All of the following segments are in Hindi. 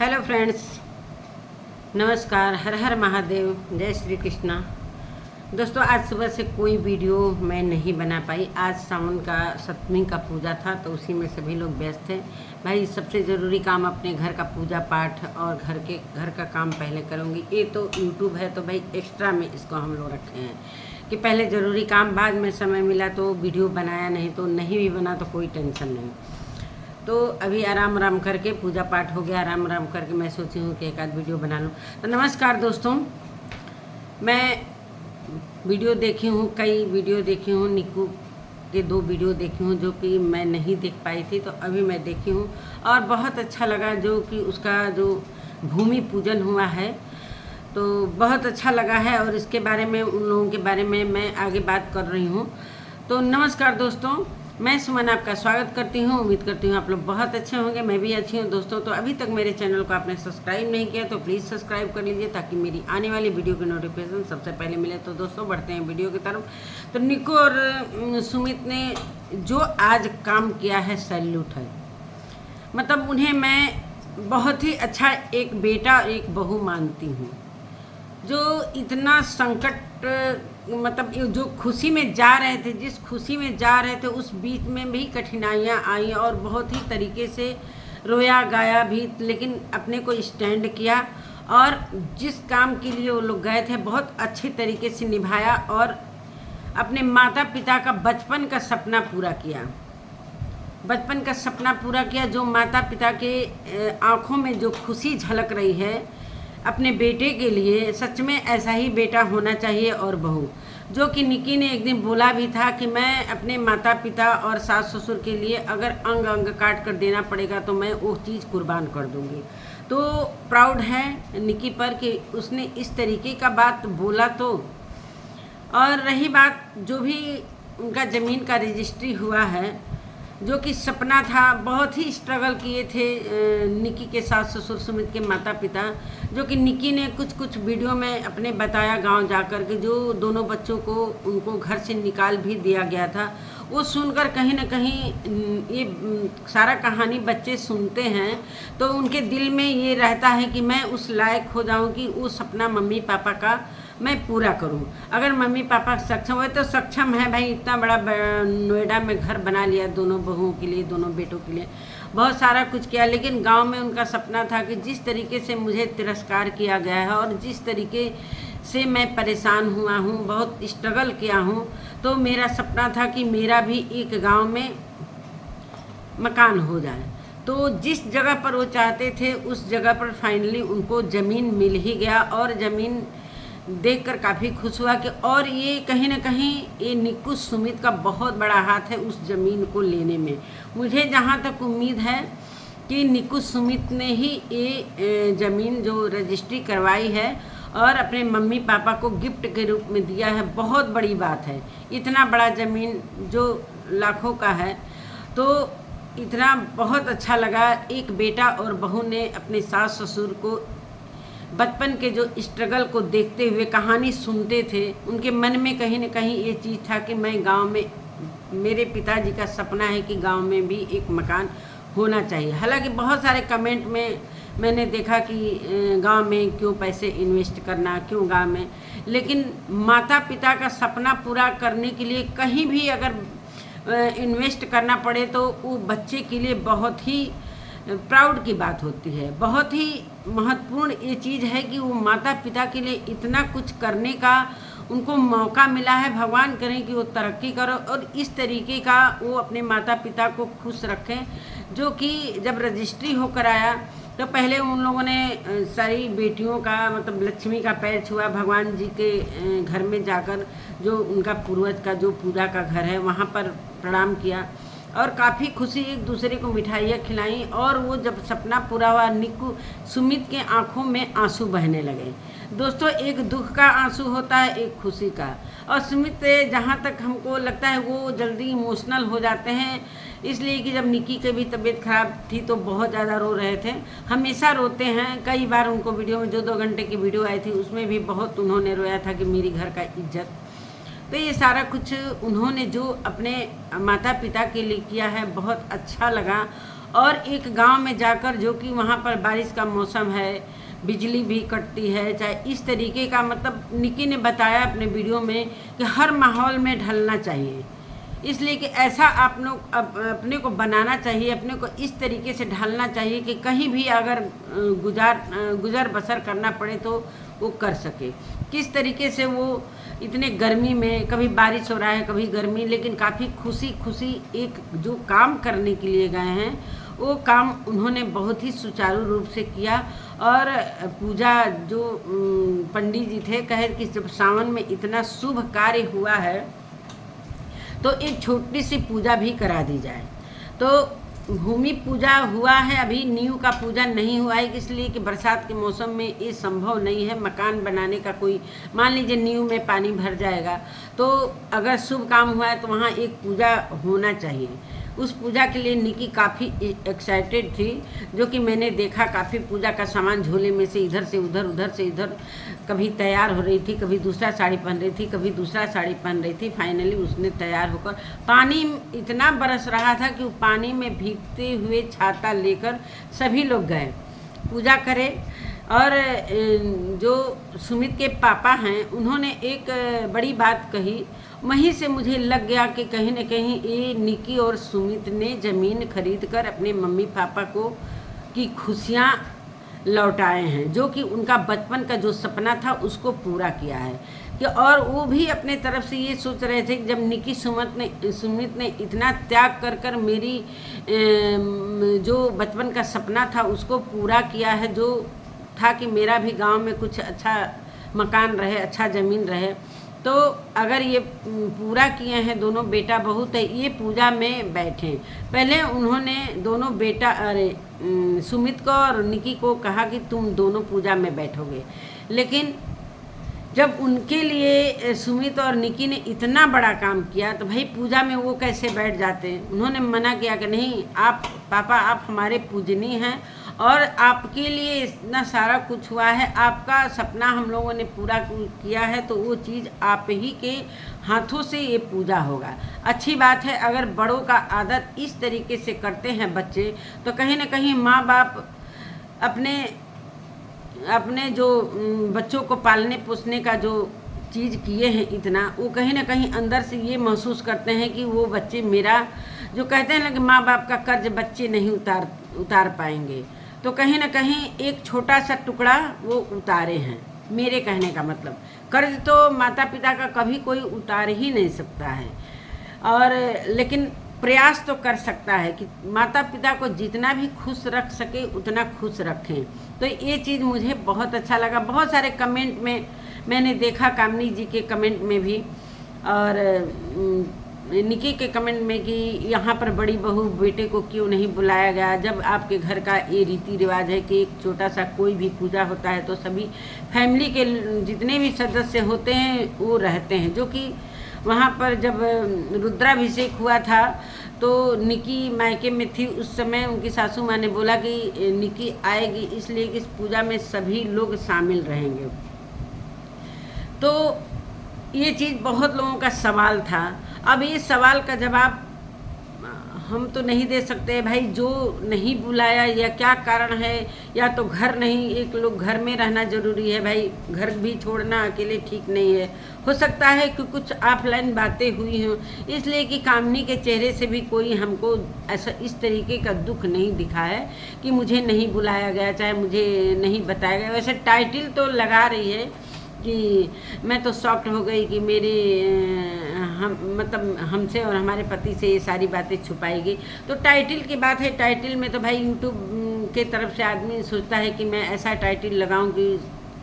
हेलो फ्रेंड्स, नमस्कार। हर हर महादेव, जय श्री कृष्णा। दोस्तों, आज सुबह से कोई वीडियो मैं नहीं बना पाई। आज सावन का सप्तमी का पूजा था तो उसी में सभी लोग व्यस्त थे। भाई, सबसे ज़रूरी काम अपने घर का पूजा पाठ और घर का काम पहले करूँगी। ये तो यूट्यूब है तो भाई एक्स्ट्रा में इसको हम लोग रखे हैं कि पहले ज़रूरी काम, बाद में समय मिला तो वीडियो बनाया, नहीं तो नहीं भी बना तो कोई टेंशन नहीं। तो अभी आराम करके पूजा पाठ हो गया, आराम करके मैं सोची हूँ कि एक आध वीडियो बना लूँ। तो नमस्कार दोस्तों, मैं वीडियो देखी हूँ, कई वीडियो देखी हूँ। निक्कू के 2 वीडियो देखी हूँ जो कि मैं नहीं देख पाई थी, तो अभी मैं देखी हूँ और बहुत अच्छा लगा। जो कि उसका जो भूमि पूजन हुआ है तो बहुत अच्छा लगा है और इसके बारे में, उन लोगों के बारे में मैं आगे बात कर रही हूँ। तो नमस्कार दोस्तों, मैं सुमन आपका स्वागत करती हूँ। उम्मीद करती हूँ आप लोग बहुत अच्छे होंगे, मैं भी अच्छी हूँ। दोस्तों, तो अभी तक मेरे चैनल को आपने सब्सक्राइब नहीं किया तो प्लीज़ सब्सक्राइब कर लीजिए ताकि मेरी आने वाली वीडियो की नोटिफिकेशन सबसे पहले मिले। तो दोस्तों, बढ़ते हैं वीडियो की तरफ। तो निक्कू और सुमित ने जो आज काम किया है, सैल्यूट है। मतलब उन्हें मैं बहुत ही अच्छा एक बेटा और एक बहू मानती हूँ। जो इतना संकट, मतलब जो खुशी में जा रहे थे, जिस खुशी में जा रहे थे उस बीच में भी कठिनाइयाँ आई और बहुत ही तरीके से रोया गाया भी, लेकिन अपने को स्टैंड किया और जिस काम के लिए वो लोग गए थे बहुत अच्छे तरीके से निभाया और अपने माता पिता का बचपन का सपना पूरा किया। बचपन का सपना पूरा किया। जो माता पिता के आँखों में जो खुशी झलक रही है अपने बेटे के लिए, सच में ऐसा ही बेटा होना चाहिए और बहू। जो कि निक्की ने एक दिन बोला भी था कि मैं अपने माता पिता और सास ससुर के लिए अगर अंग अंग काट कर देना पड़ेगा तो मैं वो चीज़ कुर्बान कर दूंगी। तो प्राउड है निक्की पर कि उसने इस तरीके का बात बोला। तो और रही बात, जो भी उनका ज़मीन का रजिस्ट्री हुआ है, जो कि सपना था, बहुत ही स्ट्रगल किए थे निक्की के सास ससुर, सुमित के माता पिता। जो कि निक्की ने कुछ वीडियो में अपने बताया गांव जाकर के जो दोनों बच्चों को उनको घर से निकाल भी दिया गया था। वो सुनकर कहीं ना कहीं ये सारा कहानी बच्चे सुनते हैं तो उनके दिल में ये रहता है कि मैं उस लायक हो जाऊं कि वो सपना मम्मी पापा का मैं पूरा करूं। अगर मम्मी पापा सक्षम हुए तो सक्षम है भाई। इतना बड़ा नोएडा में घर बना लिया दोनों बहुओं के लिए, दोनों बेटों के लिए, बहुत सारा कुछ किया। लेकिन गांव में उनका सपना था कि जिस तरीके से मुझे तिरस्कार किया गया है और जिस तरीके से मैं परेशान हुआ हूँ, बहुत स्ट्रगल किया हूँ, तो मेरा सपना था कि मेरा भी एक गांव में मकान हो जाए। तो जिस जगह पर वो चाहते थे उस जगह पर फाइनली उनको ज़मीन मिल ही गया और ज़मीन देखकर काफ़ी खुश हुआ कि, और ये कहीं ना कहीं ये निक्कू सुमित का बहुत बड़ा हाथ है उस ज़मीन को लेने में। मुझे जहाँ तक उम्मीद है कि निक्कू सुमित ने ही ये ज़मीन जो रजिस्ट्री करवाई है और अपने मम्मी पापा को गिफ्ट के रूप में दिया है। बहुत बड़ी बात है। इतना बड़ा ज़मीन जो लाखों का है, तो इतना बहुत अच्छा लगा। एक बेटा और बहू ने अपने सास ससुर को बचपन के जो स्ट्रगल को देखते हुए, कहानी सुनते थे, उनके मन में कहीं ना कहीं ये चीज़ था कि मैं गांव में, मेरे पिताजी का सपना है कि गांव में भी एक मकान होना चाहिए। हालांकि बहुत सारे कमेंट में मैंने देखा कि गांव में क्यों पैसे इन्वेस्ट करना, क्यों गांव में, लेकिन माता पिता का सपना पूरा करने के लिए कहीं भी अगर इन्वेस्ट करना पड़े तो वो बच्चे के लिए बहुत ही प्राउड की बात होती है। बहुत ही महत्वपूर्ण ये चीज़ है कि वो माता पिता के लिए इतना कुछ करने का उनको मौका मिला है। भगवान करें कि वो तरक्की करो और इस तरीके का वो अपने माता पिता को खुश रखें। जो कि जब रजिस्ट्री होकर आया तो पहले उन लोगों ने सारी बेटियों का, मतलब लक्ष्मी का पैर छुआ, भगवान जी के घर में जाकर, जो उनका पूर्वज का जो पूजा का घर है वहाँ पर प्रणाम किया और काफ़ी खुशी, एक दूसरे को मिठाइयाँ खिलाई। और वो जब सपना पूरा हुआ, निक्कू सुमित के आंखों में आंसू बहने लगे। दोस्तों, एक दुख का आंसू होता है, एक खुशी का। और सुमित, जहाँ तक हमको लगता है, वो जल्दी इमोशनल हो जाते हैं, इसलिए कि जब निक्की की भी तबीयत खराब थी तो बहुत ज़्यादा रो रहे थे। हमेशा रोते हैं। कई बार उनको वीडियो में, जो 2 घंटे की वीडियो आई थी उसमें भी बहुत उन्होंने रोया था कि मेरी घर का इज्जत। तो ये सारा कुछ उन्होंने जो अपने माता पिता के लिए किया है बहुत अच्छा लगा। और एक गांव में जाकर, जो कि वहाँ पर बारिश का मौसम है, बिजली भी कटती है, चाहे इस तरीके का, मतलब निकी ने बताया अपने वीडियो में कि हर माहौल में ढलना चाहिए। इसलिए कि ऐसा आप लोग अपने को बनाना चाहिए, अपने को इस तरीके से ढालना चाहिए कि कहीं भी अगर गुजर बसर करना पड़े तो वो कर सके। किस तरीके से वो इतने गर्मी में, कभी बारिश हो रहा है कभी गर्मी, लेकिन काफ़ी खुशी एक जो काम करने के लिए गए हैं वो काम उन्होंने बहुत ही सुचारू रूप से किया। और पूजा जो पंडित जी थे कहे कि जब सावन में इतना शुभ कार्य हुआ है तो एक छोटी सी पूजा भी करा दी जाए। तो भूमि पूजा हुआ है, अभी नींव का पूजा नहीं हुआ है, इसलिए कि बरसात के मौसम में ये संभव नहीं है मकान बनाने का। कोई मान लीजिए नींव में पानी भर जाएगा, तो अगर शुभ काम हुआ है तो वहाँ एक पूजा होना चाहिए। उस पूजा के लिए निकी काफ़ी एक्साइटेड थी, जो कि मैंने देखा काफ़ी पूजा का सामान झोले में से इधर से उधर, उधर से इधर, कभी तैयार हो रही थी, कभी दूसरा साड़ी पहन रही थी, कभी दूसरा साड़ी पहन रही थी। फाइनली उसने तैयार होकर, पानी इतना बरस रहा था कि वो पानी में भीगते हुए छाता लेकर सभी लोग गए पूजा करे। और जो सुमित के पापा हैं उन्होंने एक बड़ी बात कही, वहीं से मुझे लग गया कि कहीं न कहीं ये निकी और सुमित ने ज़मीन खरीद कर अपने मम्मी पापा को की खुशियाँ लौटाए हैं, जो कि उनका बचपन का जो सपना था उसको पूरा किया है। कि और वो भी अपने तरफ से ये सोच रहे थे कि जब निकी सुमित ने इतना त्याग कर मेरी जो बचपन का सपना था उसको पूरा किया है, जो था कि मेरा भी गांव में कुछ अच्छा मकान रहे, अच्छा ज़मीन रहे। तो अगर ये पूरा किए हैं दोनों बेटा बहू, तो ये पूजा में बैठें। पहले उन्होंने दोनों सुमित को और निकी को कहा कि तुम दोनों पूजा में बैठोगे, लेकिन जब उनके लिए सुमित और निकी ने इतना बड़ा काम किया तो भाई पूजा में वो कैसे बैठ जाते। उन्होंने मना किया कि नहीं, आप पापा आप हमारे पूजनीय हैं और आपके लिए इतना सारा कुछ हुआ है, आपका सपना हम लोगों ने पूरा किया है, तो वो चीज़ आप ही के हाथों से ये पूजा होगा। अच्छी बात है, अगर बड़ों का आदर इस तरीके से करते हैं बच्चे, तो कहीं ना कहीं माँ बाप अपने जो बच्चों को पालने पोसने का जो चीज़ किए हैं इतना, वो कहीं ना कहीं अंदर से ये महसूस करते हैं कि वो बच्चे मेरा, जो कहते हैं ना कि माँ बाप का कर्ज बच्चे नहीं उतार पाएंगे, तो कहीं ना कहीं एक छोटा सा टुकड़ा वो उतारे हैं। मेरे कहने का मतलब, कर्ज तो माता पिता का कभी कोई उतार ही नहीं सकता है, और लेकिन प्रयास तो कर सकता है कि माता पिता को जितना भी खुश रख सके उतना खुश रखें। तो ये चीज़ मुझे बहुत अच्छा लगा। बहुत सारे कमेंट में मैंने देखा, कामनी जी के कमेंट में भी और निकी के कमेंट में कि यहाँ पर बड़ी बहू बेटे को क्यों नहीं बुलाया गया, जब आपके घर का ये रीति रिवाज है कि एक छोटा सा कोई भी पूजा होता है तो सभी फैमिली के जितने भी सदस्य होते हैं वो रहते हैं। जो कि वहाँ पर जब रुद्राभिषेक हुआ था तो निकी मायके में थी, उस समय उनकी सासू माँ ने बोला कि निकी आएगी, इसलिए कि इस पूजा में सभी लोग शामिल रहेंगे। तो ये चीज़ बहुत लोगों का सवाल था। अब ये सवाल का जवाब हम तो नहीं दे सकते भाई, जो नहीं बुलाया या क्या कारण है, या तो घर नहीं, एक लोग घर में रहना ज़रूरी है भाई, घर भी छोड़ना अकेले ठीक नहीं है। हो सकता है कि कुछ ऑफलाइन बातें हुई हों, इसलिए कि कामनी के चेहरे से भी कोई हमको ऐसा इस तरीके का दुख नहीं दिखा है कि मुझे नहीं बुलाया गया, चाहे मुझे नहीं बताया गया। वैसे टाइटल तो लगा रही है कि मैं तो शॉक्ड हो गई कि मेरे मतलब हमसे और हमारे पति से ये सारी बातें छुपाई गई। तो टाइटल की बात है, टाइटल में तो भाई यूट्यूब के तरफ से आदमी सोचता है कि मैं ऐसा टाइटल लगाऊं कि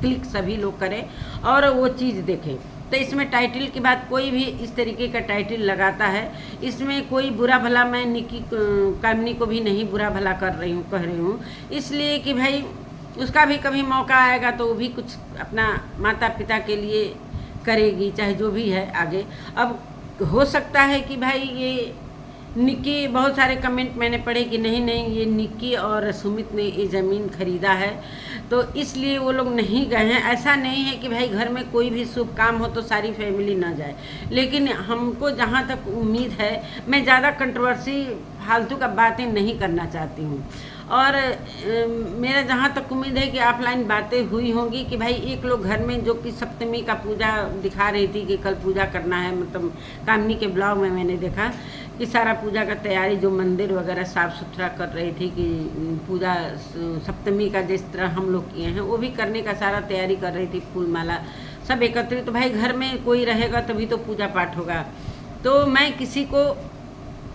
क्लिक सभी लोग करें और वो चीज़ देखें। तो इसमें टाइटल की बात, कोई भी इस तरीके का टाइटल लगाता है, इसमें कोई बुरा भला मैं निकी कामनी को भी नहीं बुरा भला कह रही हूँ, इसलिए कि भाई उसका भी कभी मौका आएगा तो वो भी कुछ अपना माता पिता के लिए करेगी, चाहे जो भी है आगे। अब हो सकता है कि भाई ये निक्की, बहुत सारे कमेंट मैंने पढ़े कि नहीं नहीं ये निक्की और सुमित ने ये ज़मीन खरीदा है तो इसलिए वो लोग नहीं गए हैं। ऐसा नहीं है कि भाई घर में कोई भी शुभ काम हो तो सारी फैमिली ना जाए, लेकिन हमको जहाँ तक उम्मीद है, मैं ज़्यादा कंट्रोवर्सी फालतू का बातें नहीं करना चाहती हूँ। और मेरा जहाँ तक उम्मीद है कि ऑफलाइन बातें हुई होंगी कि भाई एक लोग घर में जो कि सप्तमी का पूजा दिखा रही थी कि कल पूजा करना है, मतलब कामनी के ब्लॉग में मैंने देखा कि सारा पूजा का तैयारी, जो मंदिर वगैरह साफ़ सुथरा कर रही थी कि पूजा सप्तमी का जिस तरह हम लोग किए हैं वो भी करने का सारा तैयारी कर रही थी, फूल माला सब एकत्रित। तो भाई घर में कोई रहेगा तभी तो पूजा पाठ होगा। तो मैं किसी को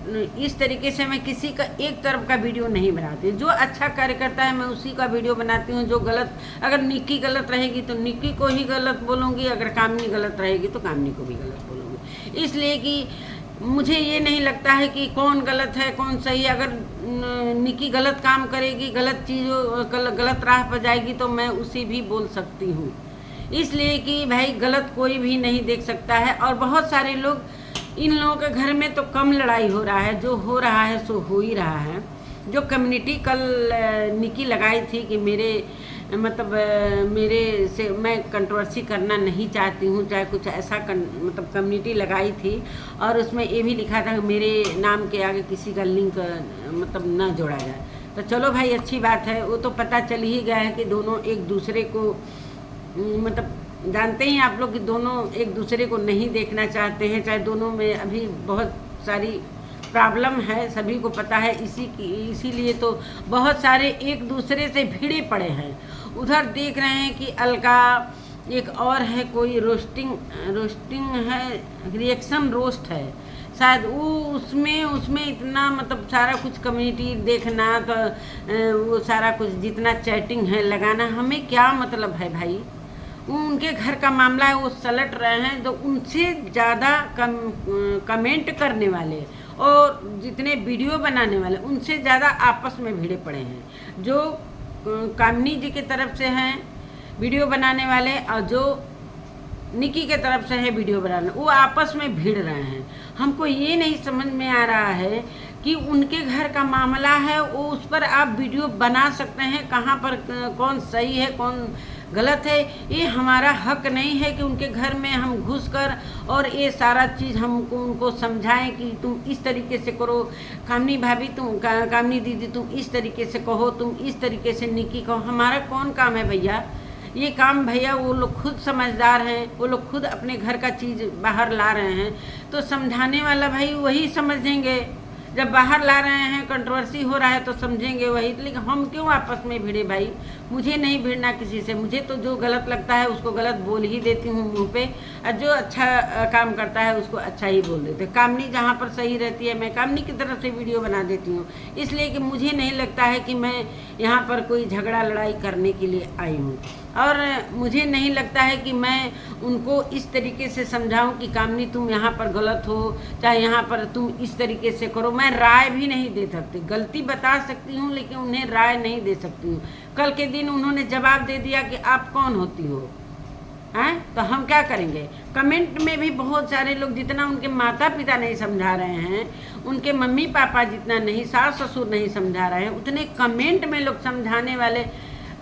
इस तरीके से, मैं किसी का एक तरफ का वीडियो नहीं बनाती। जो अच्छा कार्य करता है मैं उसी का वीडियो बनाती हूँ। जो गलत, अगर निक्की गलत रहेगी तो निक्की को ही गलत बोलूँगी, अगर कामनी गलत रहेगी तो कामनी को भी गलत बोलूँगी। इसलिए कि मुझे ये नहीं लगता है कि कौन गलत है कौन सही है। अगर निक्की गलत काम करेगी, गलत चीज़ों गलत राह पर जाएगी तो मैं उसे भी बोल सकती हूँ। इसलिए कि भाई गलत कोई भी नहीं देख सकता है। और बहुत सारे लोग, इन लोगों के घर में तो कम लड़ाई हो रहा है, जो हो रहा है सो हो ही रहा है। जो कम्युनिटी कल निक्की लगाई थी कि मेरे मतलब मेरे से मैं कंट्रोवर्सी करना नहीं चाहती हूँ, चाहे कुछ ऐसा मतलब कम्युनिटी लगाई थी और उसमें ये भी लिखा था कि मेरे नाम के आगे किसी का लिंक मतलब ना जोड़ा जाए। तो चलो भाई अच्छी बात है, वो तो पता चल ही गया है कि दोनों एक दूसरे को मतलब जानते ही आप लोग कि दोनों एक दूसरे को नहीं देखना चाहते हैं। चाहे दोनों में अभी बहुत सारी प्रॉब्लम है, सभी को पता है। इसीलिए तो बहुत सारे एक दूसरे से भिड़े पड़े हैं। उधर देख रहे हैं कि अलका, एक और है कोई रोस्टिंग है, रिएक्शन रोस्ट है शायद, वो उसमें इतना मतलब सारा कुछ कम्युनिटी देखना, तो वो सारा कुछ जितना चैटिंग है लगाना, हमें क्या मतलब है भाई। वो उनके घर का मामला है, वो सलट रहे हैं। तो उनसे ज़्यादा कमेंट करने वाले और जितने वीडियो बनाने वाले उनसे ज़्यादा आपस में भिड़े पड़े हैं। जो कामनी जी की तरफ से हैं वीडियो बनाने वाले और जो निक्की के तरफ से है वीडियो बनाने, वो आपस में भिड़ रहे हैं। हमको ये नहीं समझ में आ रहा है कि उनके घर का मामला है, वो उस पर आप वीडियो बना सकते हैं। कहाँ पर कौन सही है कौन गलत है, ये हमारा हक नहीं है कि उनके घर में हम घुसकर और ये सारा चीज़ हमको उनको समझाएं कि तुम इस तरीके से करो, कामनी भाभी तुम कामनी दीदी तुम इस तरीके से कहो, तुम इस तरीके से निक्की कहो। हमारा कौन काम है भैया ये काम? भैया वो लोग खुद समझदार हैं, वो लोग खुद अपने घर का चीज़ बाहर ला रहे हैं, तो समझाने वाला भाई वही समझेंगे। जब बाहर ला रहे हैं, कंट्रोवर्सी हो रहा है तो समझेंगे वही। लेकिन हम क्यों आपस में भिड़े भाई? मुझे नहीं भिड़ना किसी से। मुझे तो जो गलत लगता है उसको गलत बोल ही देती हूँ मुंह पे, और जो अच्छा काम करता है उसको अच्छा ही बोल देते। कामनी जहाँ पर सही रहती है मैं कामनी की तरफ से वीडियो बना देती हूँ, इसलिए कि मुझे नहीं लगता है कि मैं यहाँ पर कोई झगड़ा लड़ाई करने के लिए आई हूँ। और मुझे नहीं लगता है कि मैं उनको इस तरीके से समझाऊं कि कामनी तुम यहाँ पर गलत हो, चाहे यहाँ पर तुम इस तरीके से करो। मैं राय भी नहीं दे सकती, गलती बता सकती हूँ लेकिन उन्हें राय नहीं दे सकती हूँ। कल के दिन उन्होंने जवाब दे दिया कि आप कौन होती हो, हैं? तो हम क्या करेंगे? कमेंट में भी बहुत सारे लोग, जितना उनके माता पिता नहीं समझा रहे हैं, उनके मम्मी पापा जितना नहीं, सास ससुर नहीं समझा रहे हैं, उतने कमेंट में लोग समझाने वाले,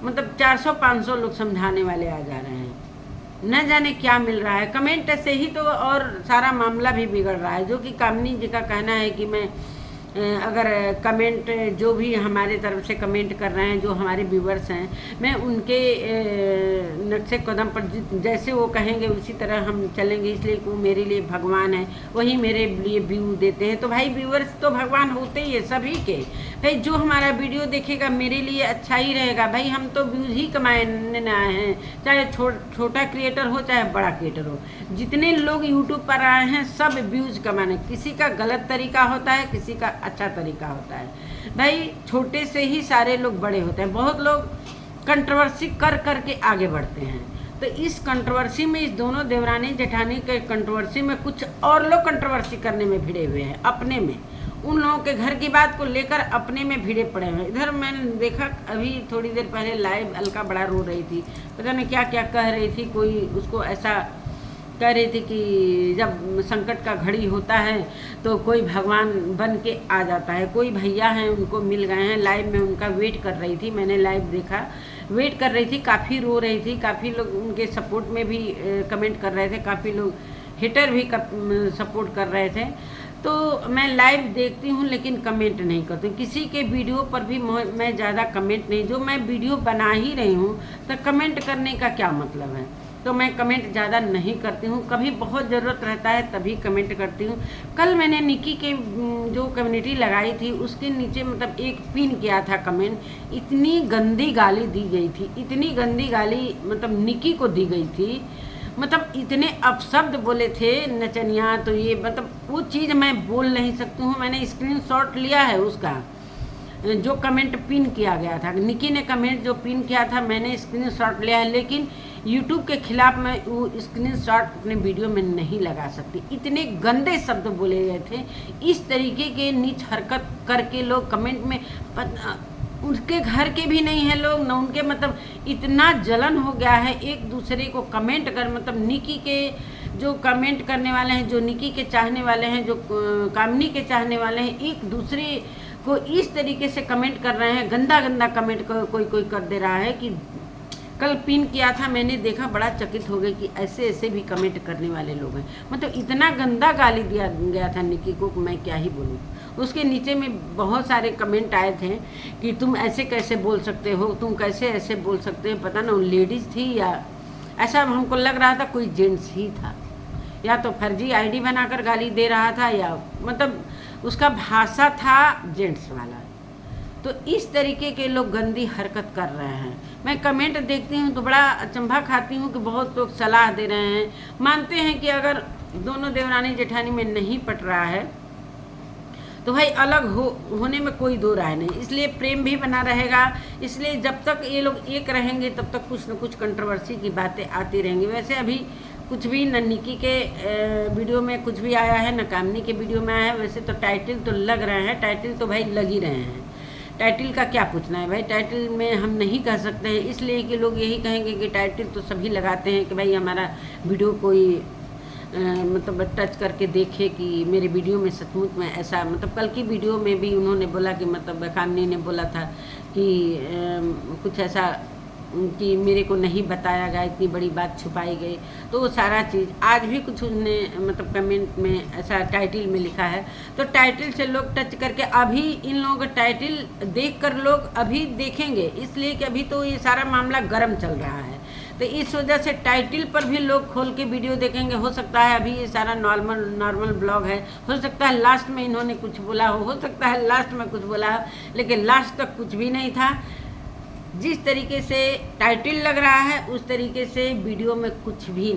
मतलब 400-500 लोग समझाने वाले आ जा रहे हैं। न जाने क्या मिल रहा है कमेंट से ही तो, और सारा मामला भी बिगड़ रहा है। जो कि कामनी जी का कहना है कि मैं अगर कमेंट जो भी हमारे तरफ से कमेंट कर रहे हैं, जो हमारे व्यूवर्स हैं, मैं उनके नक्शे कदम पर जैसे वो कहेंगे उसी तरह हम चलेंगे। इसलिए वो मेरे लिए भगवान है, वही मेरे लिए व्यू देते हैं। तो भाई व्यूवर्स तो भगवान होते ही है सभी के। भाई जो हमारा वीडियो देखेगा मेरे लिए अच्छा ही रहेगा। भाई हम तो व्यूज़ ही कमाने आए हैं, चाहे छोटा क्रिएटर हो चाहे बड़ा क्रिएटर हो। जितने लोग यूट्यूब पर आए हैं सब व्यूज़ कमाने। किसी का गलत तरीका होता है, किसी का अच्छा तरीका होता है। भाई छोटे से ही सारे लोग बड़े होते हैं। बहुत लोग कंट्रोवर्सी कर करके आगे बढ़ते हैं। तो इस कंट्रोवर्सी में, इस दोनों देवरानी जेठानी के कंट्रोवर्सी में कुछ और लोग कंट्रोवर्सी करने में भिड़े हुए हैं अपने में। उन लोगों के घर की बात को लेकर अपने में भिड़े पड़े हुए हैं। इधर मैंने देखा अभी थोड़ी देर पहले लाइव अलका बड़ा रो रही थी, पता नहीं क्या क्या कह रही थी। कोई उसको ऐसा कह रही थी कि जब संकट का घड़ी होता है तो कोई भगवान बन के आ जाता है। कोई भैया हैं उनको मिल गए हैं, लाइव में उनका वेट कर रही थी, मैंने लाइव देखा, वेट कर रही थी, काफ़ी रो रही थी, काफ़ी लोग उनके सपोर्ट में भी कमेंट कर रहे थे, काफ़ी लोग हिटर भी सपोर्ट कर रहे थे। तो मैं लाइव देखती हूँ लेकिन कमेंट नहीं करती हूँ किसी के वीडियो पर भी। मैं ज़्यादा कमेंट नहीं, जो मैं वीडियो बना ही रही हूँ तो कमेंट करने का क्या मतलब है, तो मैं कमेंट ज़्यादा नहीं करती हूँ। कभी बहुत ज़रूरत रहता है तभी कमेंट करती हूँ। कल मैंने निकी के जो कम्युनिटी लगाई थी उसके नीचे मतलब एक पिन किया था कमेंट, इतनी गंदी गाली दी गई थी, इतनी गंदी गाली मतलब निकी को दी गई थी, मतलब इतने अपशब्द बोले थे नचनिया। तो ये मतलब वो चीज़ मैं बोल नहीं सकती हूँ। मैंने स्क्रीनशॉट लिया है उसका, जो कमेंट पिन किया गया था, निकी ने कमेंट जो पिन किया था मैंने स्क्रीनशॉट लिया है, लेकिन यूट्यूब के खिलाफ मैं वो स्क्रीनशॉट अपने वीडियो में नहीं लगा सकती। इतने गंदे शब्द बोले गए थे, इस तरीके के नीच हरकत करके लोग कमेंट में उनके घर के भी नहीं है लोग न उनके, मतलब इतना जलन हो गया है एक दूसरे को कमेंट कर, मतलब निकी के जो कमेंट करने वाले हैं, जो निकी के चाहने वाले हैं, जो कामनी के चाहने वाले हैं, एक दूसरे को इस तरीके से कमेंट कर रहे हैं, गंदा गंदा कमेंट कोई कोई कर दे रहा है। कि कल पिन किया था मैंने देखा, बड़ा चकित हो गई कि ऐसे ऐसे भी कमेंट करने वाले लोग हैं। मतलब इतना गंदा गाली दिया गया था निकी को, मैं क्या ही बोलूँ। उसके नीचे में बहुत सारे कमेंट आए थे कि तुम ऐसे कैसे बोल सकते हो, तुम कैसे ऐसे बोल सकते हो, पता ना लेडीज़ थी या ऐसा हमको लग रहा था कोई जेंट्स ही था, या तो फर्जी आईडी बनाकर गाली दे रहा था, या मतलब उसका भाषा था जेंट्स वाला। तो इस तरीके के लोग गंदी हरकत कर रहे हैं। मैं कमेंट देखती हूँ तो बड़ा अचंभा खाती हूँ कि बहुत लोग सलाह दे रहे हैं, मानते हैं कि अगर दोनों देवरानी जेठानी में नहीं पट रहा है तो भाई अलग होने में कोई दो राय नहीं, इसलिए प्रेम भी बना रहेगा। इसलिए जब तक ये लोग एक रहेंगे तब तक कुछ न कुछ कंट्रोवर्सी की बातें आती रहेंगी। वैसे अभी कुछ भी न निकी के वीडियो में कुछ भी आया है, न कामनी के वीडियो में आया है। वैसे तो टाइटल तो लग रहे हैं, टाइटल तो भाई लग ही रहे हैं, टाइटल का क्या पूछना है भाई, टाइटल में हम नहीं कह सकते हैं, इसलिए कि लोग यही कहेंगे कि टाइटल तो सभी लगाते हैं कि भाई हमारा वीडियो कोई मतलब टच करके देखे कि मेरे वीडियो में सचमुच में ऐसा, मतलब कल की वीडियो में भी उन्होंने बोला कि मतलब कामनी ने बोला था कि कुछ ऐसा कि मेरे को नहीं बताया गया, इतनी बड़ी बात छुपाई गई। तो वो सारा चीज़ आज भी कुछ उन्होंने मतलब कमेंट में ऐसा टाइटल में लिखा है, तो टाइटल से लोग टच करके अभी इन लोगों का टाइटल देखकर लोग अभी देखेंगे, इसलिए कि अभी तो ये सारा मामला गर्म चल रहा है। तो इस वजह से टाइटल पर भी लोग खोल के वीडियो देखेंगे। हो सकता है अभी ये सारा नॉर्मल ब्लॉग है, हो सकता है लास्ट में इन्होंने कुछ बोला हो सकता है लास्ट में कुछ बोला हो, लेकिन लास्ट तक कुछ भी नहीं था। जिस तरीके से टाइटल लग रहा है उस तरीके से वीडियो में कुछ भी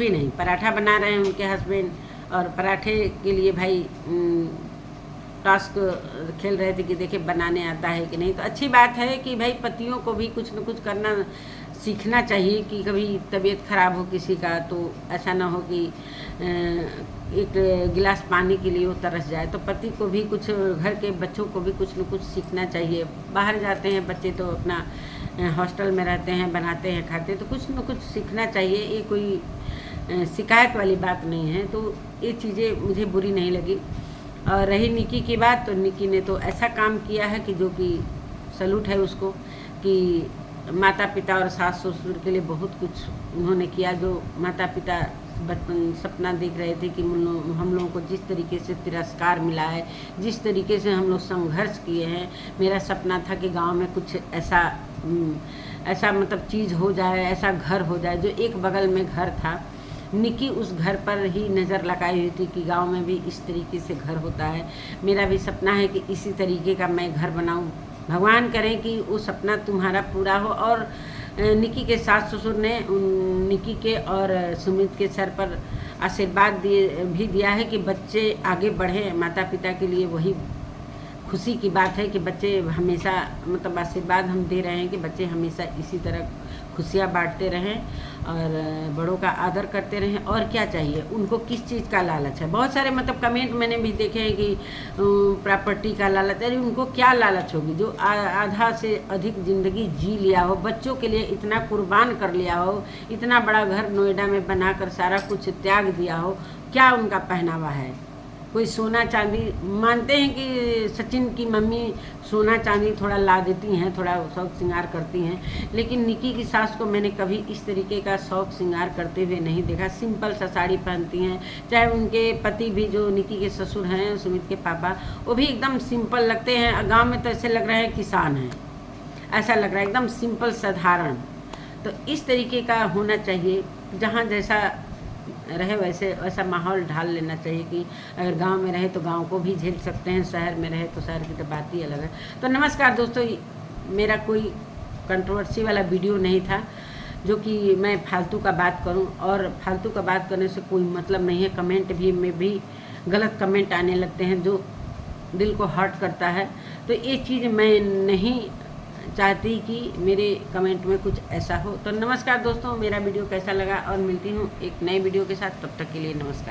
नहीं। पराठा बना रहे हैं उनके हस्बैंड, और पराठे के लिए भाई टास्क खेल रहे थे कि देखिए बनाने आता है कि नहीं। तो अच्छी बात है कि भाई पतियों को भी कुछ न कुछ करना सीखना चाहिए, कि कभी तबीयत ख़राब हो किसी का तो ऐसा ना हो कि एक गिलास पानी के लिए वो तरस जाए। तो पति को भी कुछ, घर के बच्चों को भी कुछ न कुछ सीखना चाहिए। बाहर जाते हैं बच्चे तो अपना हॉस्टल में रहते हैं, बनाते हैं, खाते हैं, तो कुछ न कुछ सीखना चाहिए। ये कोई शिकायत वाली बात नहीं है। तो ये चीज़ें मुझे बुरी नहीं लगी। और रही निकी की बात, तो निकी ने तो ऐसा काम किया है कि जो कि सैल्यूट है उसको, कि माता पिता और सास ससुर के लिए बहुत कुछ उन्होंने किया। जो माता पिता बचपन सपना देख रहे थे कि हम लोगों को जिस तरीके से तिरस्कार मिला है, जिस तरीके से हम लोग संघर्ष किए हैं। मेरा सपना था कि गांव में कुछ ऐसा मतलब चीज़ हो जाए, ऐसा घर हो जाए। जो एक बगल में घर था, निकी उस घर पर ही नज़र लगाई हुई थी कि गांव में भी इस तरीके से घर होता है। मेरा भी सपना है कि इसी तरीके का मैं घर बनाऊं। भगवान करें कि वो सपना तुम्हारा पूरा हो। और निकी के सास ससुर ने निकी के और सुमित के सर पर आशीर्वाद दिया है कि बच्चे आगे बढ़ें, माता पिता के लिए वही खुशी की बात है कि बच्चे हमेशा मतलब आशीर्वाद हम दे रहे हैं कि बच्चे हमेशा इसी तरह खुशियाँ बांटते रहें और बड़ों का आदर करते रहें। और क्या चाहिए उनको, किस चीज़ का लालच है? बहुत सारे मतलब कमेंट मैंने भी देखे हैं कि प्रॉपर्टी का लालच। अरे उनको क्या लालच होगी? जो आधा से अधिक ज़िंदगी जी लिया हो, बच्चों के लिए इतना कुर्बान कर लिया हो, इतना बड़ा घर नोएडा में बनाकर सारा कुछ त्याग दिया हो, क्या उनका पहनावा है? कोई सोना चांदी, मानते हैं कि सचिन की मम्मी सोना चांदी थोड़ा ला देती हैं, थोड़ा शौक श्रृंगार करती हैं, लेकिन निकी की सास को मैंने कभी इस तरीके का शौक श्रृंगार करते हुए नहीं देखा। सिंपल सा साड़ी पहनती हैं। चाहे उनके पति भी, जो निकी के ससुर हैं सुमित के पापा, वो भी एकदम सिंपल लगते हैं। गाँव में तो ऐसे लग रहा है किसान हैं, ऐसा लग रहा है, एकदम सिंपल साधारण। तो इस तरीके का होना चाहिए, जहाँ जैसा रहे वैसा माहौल ढाल लेना चाहिए कि अगर गांव में रहे तो गांव को भी झेल सकते हैं, शहर में रहे तो शहर की तो बात ही अलग है। तो नमस्कार दोस्तों, मेरा कोई कंट्रोवर्सी वाला वीडियो नहीं था जो कि मैं फालतू का बात करूं, और फालतू का बात करने से कोई मतलब नहीं है। कमेंट भी में भी गलत कमेंट आने लगते हैं जो दिल को हर्ट करता है। तो ये चीज़ मैं नहीं चाहती कि मेरे कमेंट में कुछ ऐसा हो। तो नमस्कार दोस्तों, मेरा वीडियो कैसा लगा, और मिलती हूँ एक नए वीडियो के साथ। तब तक के लिए नमस्कार।